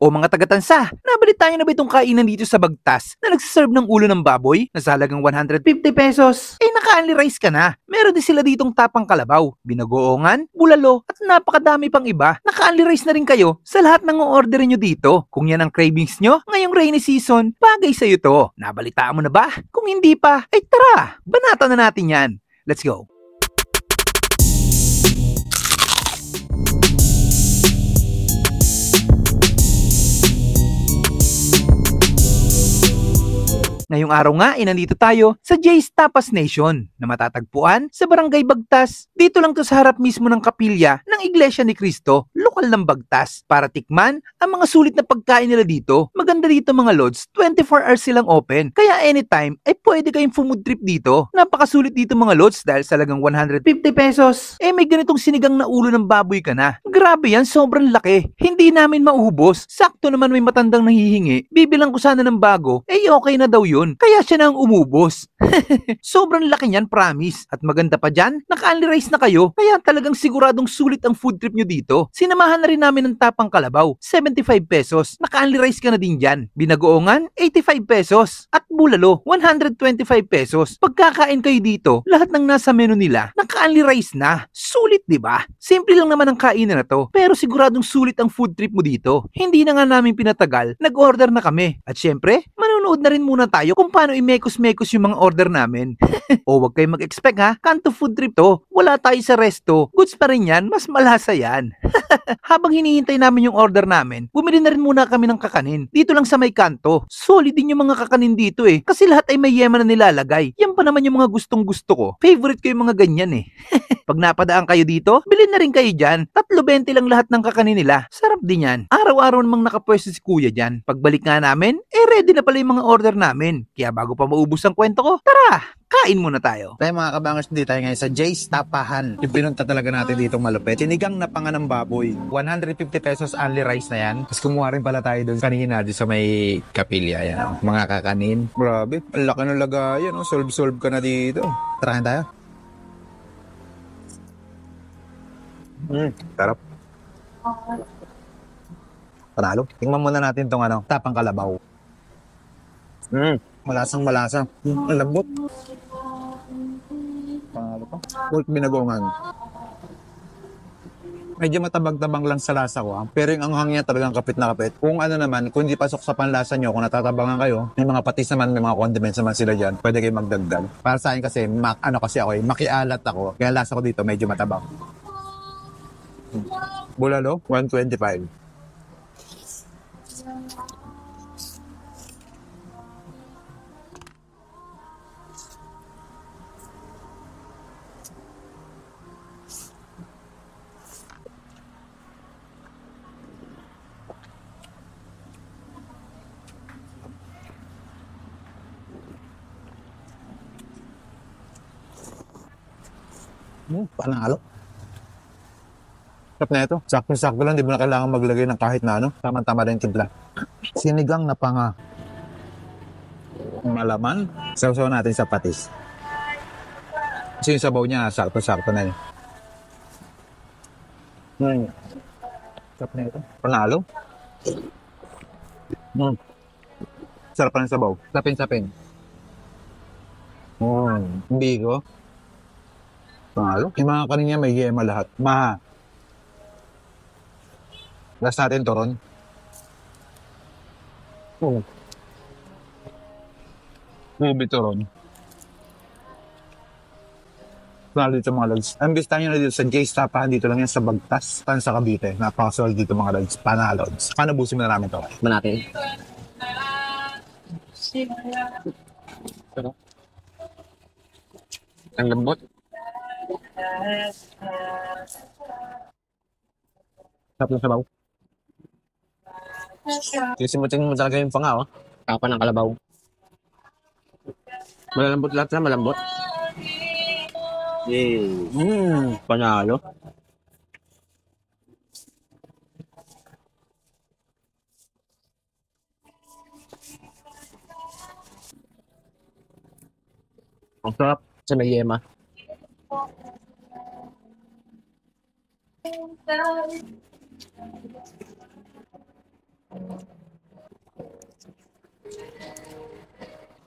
O mga taga-Tansa, nabalitaan nyo na ba itong kainan dito sa Bagtas na nagsiserve ng ulo ng baboy na sa halagang 150 pesos? Eh naka-only rice ka na. Meron din sila ditong tapang kalabaw, binagoongan, bulalo at napakadami pang iba. Naka-only rice na rin kayo sa lahat ng o-order nyo dito. Kung yan ang cravings nyo ngayong rainy season, bagay sa'yo to. Nabalitaan mo na ba? Kung hindi pa, ay tara, banatan na natin yan. Let's go. Ngayong araw nga, nandito tayo sa Jay's Tapas Nation na matatagpuan sa Barangay Bagtas. Dito lang to sa harap mismo ng kapilya ng Iglesia ni Cristo, lokal ng Bagtas. Para tikman ang mga sulit na pagkain nila dito. Maganda dito mga lods, 24 hours silang open. Kaya anytime ay pwede kayong food trip dito. Napakasulit dito mga lods dahil sa halagang 150 pesos. Eh may ganitong sinigang na ulo ng baboy ka na. Grabe yan, sobrang laki. Hindi namin mauubos. Sakto naman may matandang nahihingi. Bibilang ko sana ng bago. Eh okay na daw yun. Kaya siya na ang umubos. Sobrang laki niyan, promise. At maganda pa dyan, naka-only rice na kayo. Kaya talagang siguradong sulit ang food trip nyo dito. Sinamahan na rin namin ng tapang kalabaw, 75 pesos. Naka-only rice ka na din dyan. Binagoongan, 85 pesos. At bulalo, 125 pesos. Pagkakain kayo dito, lahat ng nasa menu nila, naka-only rice na. Sulit, di ba? Simple lang naman ang kainan na to. Pero siguradong sulit ang food trip mo dito. Hindi na nga namin pinatagal, nag-order na kami. At syempre, manonood na rin muna tayo kung paano i-mekos-mekos yung mga order namin. O wag kayong mag-expect ha, kanto food trip to. Wala tayo sa resto. Goods pa rin yan, mas malasa yan. Habang hinihintay namin yung order namin, bumili na rin muna kami ng kakanin. Dito lang sa may kanto. Solid din yung mga kakanin dito eh. Kasi lahat ay may yema na nilalagay. Yan pa naman yung mga gustong gusto ko. Favorite ko yung mga ganyan eh. Pag napadaan kayo dito, bilhin na rin kayo dyan. 3.20 lang lahat ng kakanin nila. Sarap din yan. Araw-araw namang nakapwesto si kuya dyan. Pagbalik nga namin, ready na pala yung mga order namin. Kaya bago pa maubos ang kwento ko, tara, kain muna tayo. Tayo mga kabangers, hindi tayo ngayon sa Jay's Tapahan. Yung pinunta talaga natin dito malupit. Sinigang na panga ng baboy. 150 pesos only rice na yan. Tapos kumuha rin pala tayo doon kanina doon sa may kapilya. Yan, oh. Mga kakanin. Grabe, ang laki ng lagayan. Oh. Solve ka na dito. Tarahin tayo. Sarap. Panalo. Tingnan muna natin tong tapang kalabaw. Malasang-malasa. Ang lambot. Panalo pa. Pork binagongan. Medyo matabang-tabang lang sa lasa ko. Pero yung anghang niya talagang kapit na kapit. Kung ano naman, kung hindi pasok sa panlasa nyo, kung natatabangan kayo, may mga patis naman, may mga condiments naman sila dyan. Pwede kayo magdagdag. Para sa akin kasi, makialat ako. Kaya lasa ko dito, medyo matabang. Bulalo, 125. Panalo. Sarap na ito. Sakto-sakto lang, di mo na kailangan maglagay ng kahit na Tama-tama rin timpla. Sinigang na panga. Malaman. Sausaw natin sa patis. Kasi yung sabaw niya, sakto-sakto na yun. Sarap na ito. Panalo. Sarap na yung sabaw. Sapin-sapin. Hindi ko. Panalo. Yung mga kanina may yema lahat. Last natin toron. Ubi toron. Panalo dito mga lods. Ang bista nyo na dito sa Jay's Tapahan, dito lang yan sa Bagtas, sa Cavite. Napakasolid dito mga lods. Panalo. Paano busin mo na namin ito? Natin. Ang lambot. Sarap ng sabaw. Sisimutin mo talaga yung panga, oh. Tapa ng kalabaw. Malalambot lahat na, malambot. Panalo. Ang sarap. Sa may yema.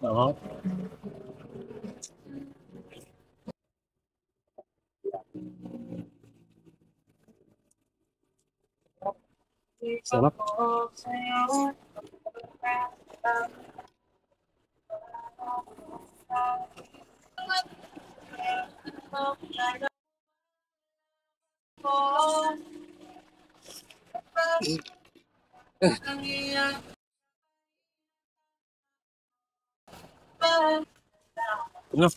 Oo. Sarap. No.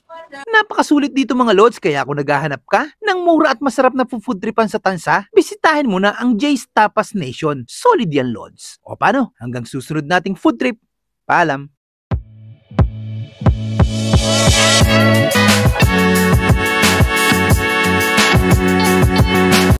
Napakasulit dito mga lods, kaya kung naghahanap ka ng mura at masarap na food tripan sa Tansa, bisitahin mo na ang Jay's Tapas Nation. Solid yan lods. O paano? Hanggang susunod nating food trip. Paalam.